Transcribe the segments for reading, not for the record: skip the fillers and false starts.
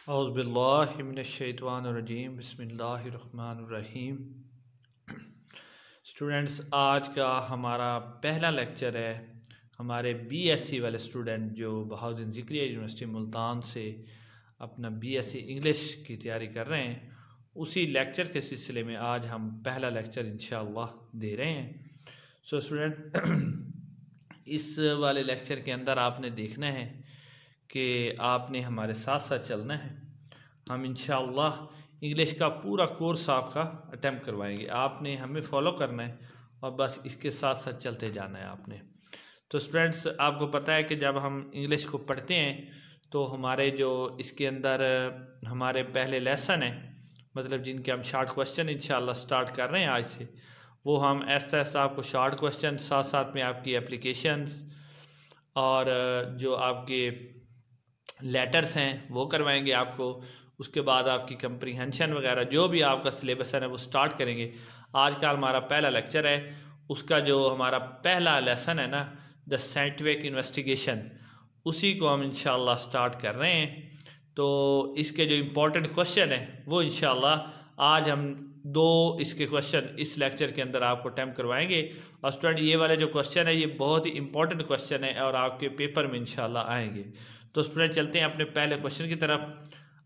औज़ुबिल्लाहिमिनश्शैतानिर्रजीम बिस्मिल्लाहिर्रहमानिर्रहीम। स्टूडेंट्स, आज का हमारा पहला लेक्चर है हमारे बीएससी वाले स्टूडेंट जो बहाउद्दीन ज़िक्रिया यूनिवर्सिटी मुल्तान से अपना बीएससी इंग्लिश की तैयारी कर रहे हैं। उसी लेक्चर के सिलसिले में आज हम पहला लेक्चर इंशाअल्लाह दे रहे हैं। सो स्टूडेंट, इस वाले लेक्चर के अंदर आपने देखना है कि आपने हमारे साथ साथ चलना है। हम इंशाअल्लाह इंग्लिश का पूरा कोर्स आपका अटेम्प्ट करवाएंगे। आपने हमें फॉलो करना है और बस इसके साथ साथ चलते जाना है आपने। तो स्टूडेंट्स, आपको पता है कि जब हम इंग्लिश को पढ़ते हैं तो हमारे जो इसके अंदर हमारे पहले लेसन है, मतलब जिनके हम शॉर्ट क्वेश्चन इंशाअल्लाह स्टार्ट कर रहे हैं आज से, वो हम ऐसा ऐसा आपको शॉर्ट क्वेश्चन साथ साथ में आपकी एप्लीकेशंस और जो आपके लेटर्स हैं वो करवाएंगे आपको। उसके बाद आपकी कंप्रीहेंशन वगैरह जो भी आपका सिलेबस है वो स्टार्ट करेंगे। आज का हमारा पहला लेक्चर है, उसका जो हमारा पहला लेसन है ना, द साइंटिफिक इन्वेस्टिगेशन, उसी को हम इंशाअल्लाह स्टार्ट कर रहे हैं। तो इसके जो इम्पोर्टेंट क्वेश्चन है वो इंशाअल्लाह आज हम दो इसके क्वेश्चन इस लेक्चर के अंदर आपको अटेम्प्ट करवाएंगे। और स्टूडेंट, ये वाले जो क्वेश्चन है ये बहुत ही इंपॉर्टेंट क्वेश्चन है और आपके पेपर में इंशाअल्लाह आएंगे। तो स्टूडेंट, चलते हैं अपने पहले क्वेश्चन की तरफ।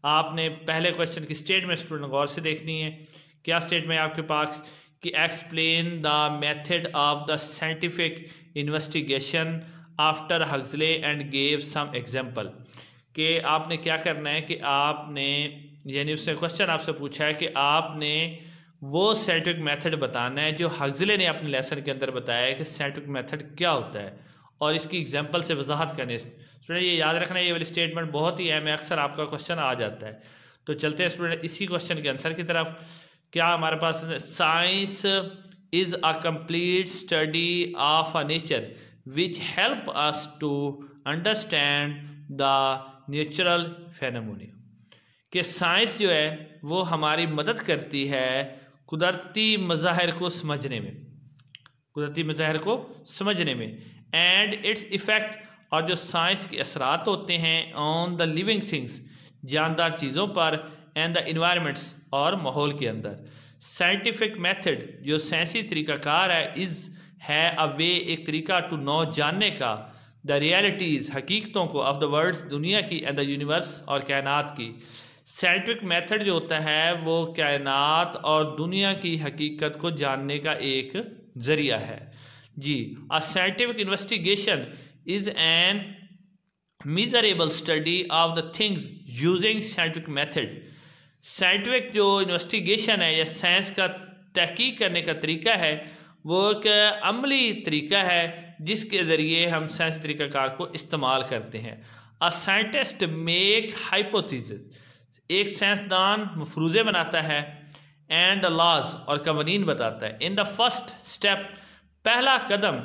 आपने पहले क्वेश्चन की स्टेटमेंट स्टूडेंट गौर से देखनी है। क्या स्टेटमेंट है आपके पास कि explain the method of the scientific investigation after Huxley and gave some example. कि आपने क्या करना है कि आपने, यानी उसने क्वेश्चन आपसे पूछा है कि आपने वो साइंटिफिक मेथड बताना है जो हक्सले ने अपने लेसन के अंदर बताया है कि साइंटिफिक मेथड क्या होता है, और इसकी एग्जांपल से वजाहत करनी है। स्टूडेंट, ये याद रखना, ये वाली स्टेटमेंट बहुत ही अहम है, अक्सर आपका क्वेश्चन आ जाता है। तो चलते हैं स्टूडेंट इसी क्वेश्चन के आंसर की तरफ। क्या हमारे पास, science is a complete study of a nature which help us to understand the natural phenomena. कि साइंस जो है वो हमारी मदद करती है कुदरती मज़ाहिर को समझने में, कुदरती मज़ाहिर को समझने में, एंड इट्स इफ़ेक्ट, और जो साइंस के असरात होते हैं ऑन द लिविंग थिंग्स, जानदार चीज़ों पर, एंड द इन्वायरमेंट्स, और माहौल के अंदर। साइंटिफिक मेथड जो साइंसी तरीक़ाकार है अ वे, एक तरीका, टू नो, जानने का, द रियलिटीज़, हकीकतों को, ऑफ द वर्ल्ड्स, दुनिया की, एंड द यूनिवर्स, और कायनात की। साइंटिफिक मेथड जो होता है वो कायनात और दुनिया की हकीकत को जानने का एक ज़रिया है जी। A scientific investigation is an measurable study of the things using scientific method. Scientific जो इन्वेस्टिगेशन है या साइंस का तहकीक करने का तरीका है वो एक अमली तरीका है जिसके ज़रिए हम साइंस तरीक़ाकार को इस्तेमाल करते हैं। अ साइंटिस्ट मेक हाइपोथेसिस, एक साइंसदान मफरूज़े बनाता है, एंड लॉज, और कवानीन बताता है। इन द फर्स्ट स्टेप, पहला कदम,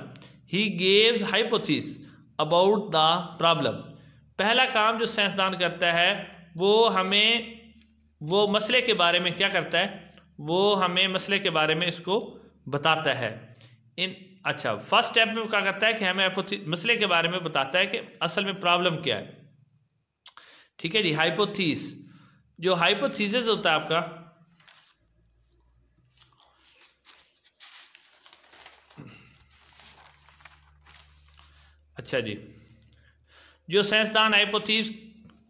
ही गेव्स हाइपोथेसिस अबाउट द प्रॉब्लम। पहला काम जो साइंसदान करता है वो हमें वो मसले के बारे में क्या करता है, वो हमें मसले के बारे में इसको बताता है। अच्छा, फर्स्ट स्टेप में वो क्या करता है कि हमें मसले के बारे में बताता है कि असल में प्रॉब्लम क्या है। ठीक है जी। हाइपोथेसिस, जो हाइपोथेसिस होता है आपका, अच्छा जी, जो साइंसदान हाइपोथेसिस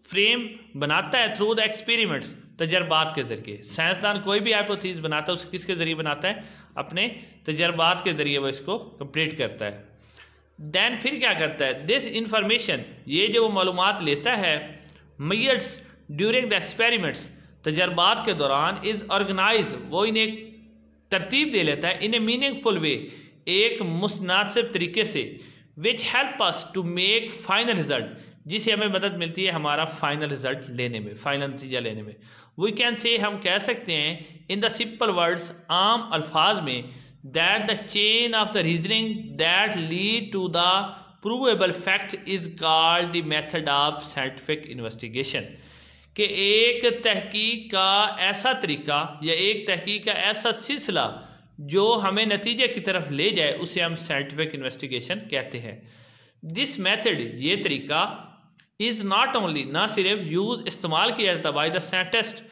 फ्रेम बनाता है थ्रू द एक्सपेरिमेंट्स, तजर्बात के ज़रिए। साइंसदान कोई भी हाइपोथेसिस बनाता है उसे किसके ज़रिए बनाता है, अपने तजर्बात के ज़रिए वो इसको कंप्लीट करता है। देन फिर क्या करता है, दिस इंफॉर्मेशन, ये जो वो मालूमात लेता है, मेजर्स ड्यूरिंग द एक्सपेरिमेंट्स, तजर्बात के दौरान, इज़ ऑर्गेनाइज, वो इन्हें तरतीब दे लेता है, इन ए मीनिंगफुल वे, एक मुनासिब तरीके से, which help us to make final result, जिससे हमें मदद मिलती है हमारा फाइनल रिजल्ट लेने में, फाइनल नतीजा लेने में। वी कैन से, हम कह सकते हैं, इन द सिंपल वर्ड्स, आम अल्फाज में, that the chain of the reasoning that lead to the provable fact is called the method of scientific investigation. कि एक तहकीक का ऐसा तरीका या एक तहकीक का ऐसा सिलसिला जो हमें नतीजे की तरफ ले जाए उसे हम साइंटिफिक इन्वेस्टिगेशन कहते हैं। दिस मेथड, ये तरीका, इज़ नॉट ओनली, ना सिर्फ यूज़ इस्तेमाल किया जाता बाय द साइंटिस्ट,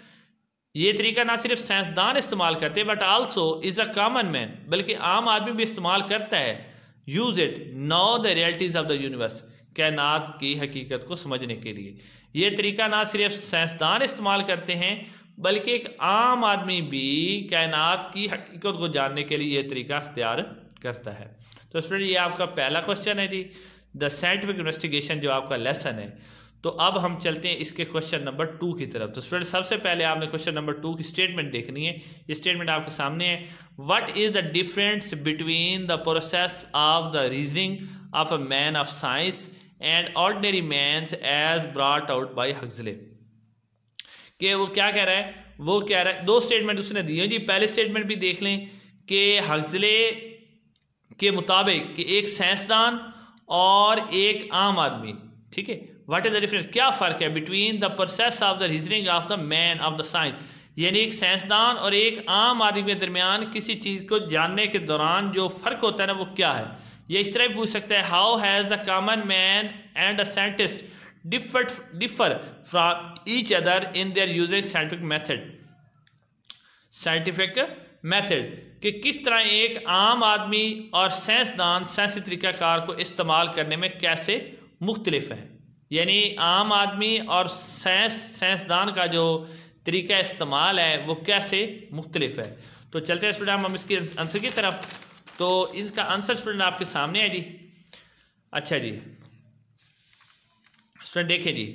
ये तरीका ना सिर्फ साइंसदान इस्तेमाल करते but also is a common man, बल्कि आम आदमी भी इस्तेमाल करता है। Use it know the realities of the universe, कायनात की हकीकत को समझने के लिए। ये तरीका ना सिर्फ साइंसदान इस्तेमाल करते हैं बल्कि एक आम आदमी भी कायनात की हकीकत को जानने के लिए ये तरीका अख्तियार करता है। तो स्टूडेंट ये आपका पहला क्वेश्चन है जी, द साइंटिफिक इन्वेस्टिगेशन जो आपका लेसन है। तो अब हम चलते हैं इसके क्वेश्चन नंबर 2 की तरफ। तो स्टूडेंट सबसे पहले आपने क्वेश्चन नंबर 2 की स्टेटमेंट देखनी है। ये स्टेटमेंट आपके सामने है। What is the difference between the process of the reasoning of a man of science and ordinary man's as brought out by Huxley. कि वो क्या कह रहा है, वो कह रहा है, दो स्टेटमेंट उसने दी है जी। पहले स्टेटमेंट भी देख लें कि हक्सले के मुताबिक कि एक साइंसदान और एक आम आदमी, ठीक है, व्हाट इज द डिफरेंस, क्या फ़र्क है between the process of the reasoning of the man of the science, यानी एक साइंसदान और एक आम आदमी के दरमियान किसी चीज़ को जानने के दौरान जो फ़र्क होता है ना, वो क्या है। ये इस तरह पूछ सकता है, how has the common man and a scientist differ from each other in their using scientific method, कि किस तरह एक आम आदमी और साइंसदान साइंसी तरीक़ाकार को इस्तेमाल करने में कैसे मुख्तलिफ हैं। यानी आम आदमी और साइंसदान का जो तरीका इस्तेमाल है वो कैसे मुख्तलिफ है। तो चलते हैं स्टूडेंट हम इसके आंसर की तरफ। तो इसका आंसर स्टूडेंट आपके सामने है जी। अच्छा जी स्टूडेंट देखिए जी,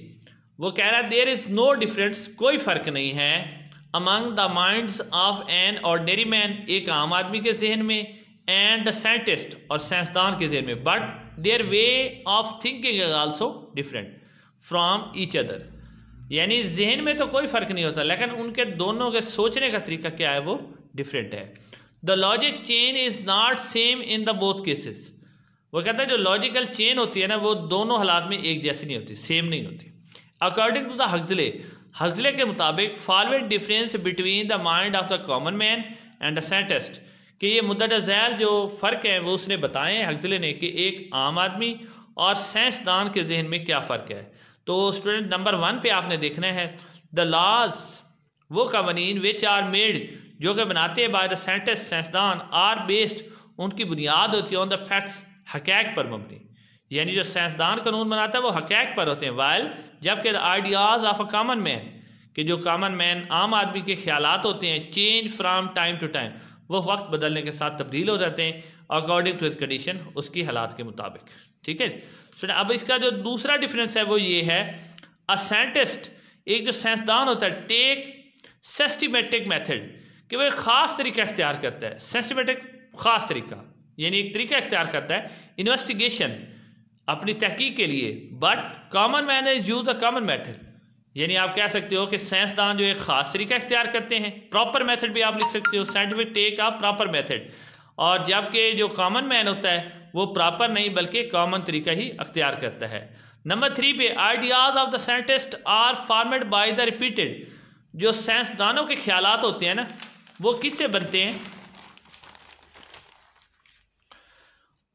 वो कह रहा है देयर इज़ नो डिफरेंस, कोई फ़र्क नहीं है, among the minds of an ordinary man, एक आम आदमी के जहन में, एंड द साइंटिस्ट और साइंसदान के जहन में, but their way of thinking is also different from each other. यानी जहन में तो कोई फ़र्क नहीं होता, लेकिन उनके दोनों के सोचने का तरीका क्या है वो डिफरेंट है। The logic chain is not same in the both cases, वो कहता है जो लॉजिकल चेन होती है ना वो दोनों हालात में एक जैसी नहीं होती, सेम नहीं होती। According to the Huxley, Huxley के मुताबिक following difference between the mind of the common man and the scientist, कि ये मुद्दत ज़ैल जो फ़र्क है वो उसने बताए हैं हक्सले ने, कि एक आम आदमी और साइंसदान के जहन में क्या फ़र्क है। तो स्टूडेंट नंबर 1 पे आपने देखना है, द लॉज, वो कवानीन विच आर मेड, जो कि बनाते हैं बाय द साइंटिस्ट साइंसदान, आर बेस्ड, उनकी बुनियाद होती है ऑन द फैक्ट्स, हक़ाइक़ पर मबनी। यानी जो साइंसदान कानून बनाता है वो हक़ाइक़ पर होते हैं, वाइल जबकि ideas of a common man, कि जो कॉमन मैन आम आदमी के ख्यालात होते हैं, change from time to time, वो वक्त बदलने के साथ तब्दील हो जाते हैं अकॉर्डिंग टू हिज कंडीशन, उसकी हालात के मुताबिक। ठीक है स्टूडेंट, अब इसका जो दूसरा डिफरेंस है वो ये है, अ साइंटिस्ट, एक जो साइंसदान होता है, टेक सिस्टमैटिक मेथड, कि वो एक ख़ास तरीका इख्तियार करता है, सिस्टमैटिक ख़ास तरीका, यानी एक तरीका इख्तियार करता है इन्वेस्टिगेशन, अपनी तहकीक के लिए, but common man is use a common method, यानी आप कह सकते हो कि साइंसदान जो एक ख़ास तरीका इख्तियार करते हैं, प्रॉपर मेथड भी आप लिख सकते हो, scientific take of proper method, और जबकि जो कॉमन मैन होता है वो प्रॉपर नहीं बल्कि कॉमन तरीका ही अख्तियार करता है। नंबर 3 पे, ideas of the scientist are formed by the repeated, जो साइंसदानों के ख्यालात होते हैं ना वो किससे बनते हैं,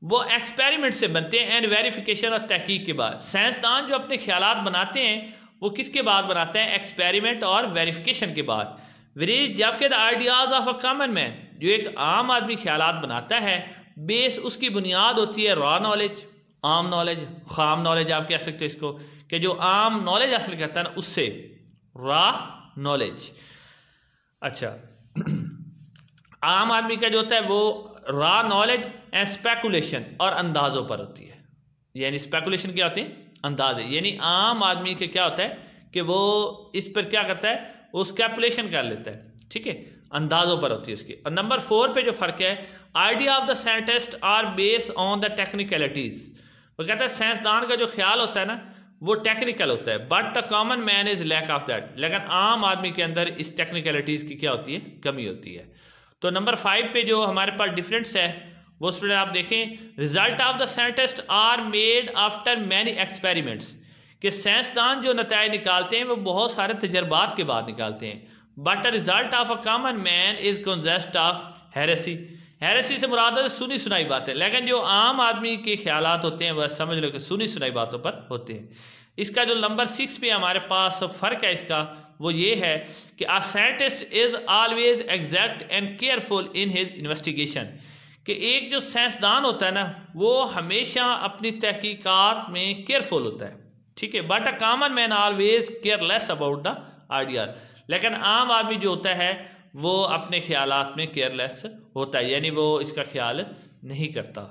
वो एक्सपेरिमेंट से बनते हैं, एंड वेरिफिकेशन और तहकीक के बाद। साइंसदान जो अपने ख्यालात बनाते हैं वो किसके बाद बनाते हैं, एक्सपेरिमेंट और वेरिफिकेशन के बाद। वेरीज जबकि the ideas of a common man, जो एक आम आदमी ख्यालात बनाता है, बेस उसकी बुनियाद होती है रॉ नॉलेज, आम नॉलेज, खाम नॉलेज आप कह सकते हो इसको, कि जो आम नॉलेज हासिल करता है ना उससे, रॉ नॉलेज। अच्छा आम आदमी का जो होता है वो रॉ नॉलेज एंड स्पेकुलेशन और अंदाज़ों पर होती है। यानी स्पेकुलेशन क्या होते हैं, अंदाज़े, यानी आम आदमी के क्या होता है कि वो इस पर क्या करता है, वो स्पेकुलेशन कर लेता है, ठीक है, अंदाज़ों पर होती है उसकी। और नंबर 4 पे जो फ़र्क है, idea of the scientist are based on the technicalities, वो कहता है साइंसदान का जो ख्याल होता है ना वो टेक्निकल होता है, but the common man is lack of that, लेकिन आम आदमी के अंदर इस टेक्निकलिटीज़ की क्या होती है, कमी होती है। तो नंबर 5 पे जो हमारे पास डिफरेंस है वो स्टूडेंट आप देखें, result of the scientist are made after many experiments, कि साइंसदान जो नताइज निकालते हैं वो बहुत सारे तजर्बात के बाद निकालते हैं, but the result of a common man is consist of heresy, heresy से मुराद है सुनी सुनाई बातें, लेकिन जो आम आदमी के ख्यालात होते हैं वह समझ लो कि सुनी सुनाई बातों पर होते हैं। इसका जो नंबर 6 पे हमारे पास फ़र्क है इसका, वो ये है कि a scientist is always exact and careful in his investigation, कि एक जो साइंसदान होता है ना वो हमेशा अपनी तहकीकात में केयरफुल होता है, ठीक है। But a common man always careless about the ideas, लेकिन आम आदमी जो होता है वो अपने ख्यालात में केयरलेस होता है, यानी वो इसका ख्याल नहीं करता।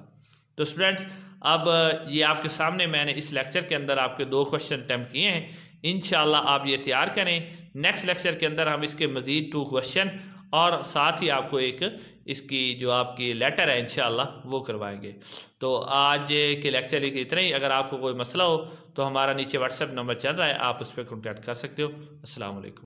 तो स्टूडेंट्स, अब ये आपके सामने मैंने इस लेक्चर के अंदर आपके 2 क्वेश्चन अटैम्प्ट किए हैं। इंशाल्लाह आप ये तैयार करें। नेक्स्ट लेक्चर के अंदर हम इसके मज़ीद 2 क्वेश्चन और साथ ही आपको एक इसकी जो आपकी लेटर है इंशाल्लाह वो करवाएंगे। तो आज के लेक्चर के इतना ही। अगर आपको कोई मसला हो तो हमारा नीचे व्हाट्सएप नंबर चल रहा है, आप उस पर कॉन्टैक्ट कर सकते हो। अस्सलाम वालेकुम।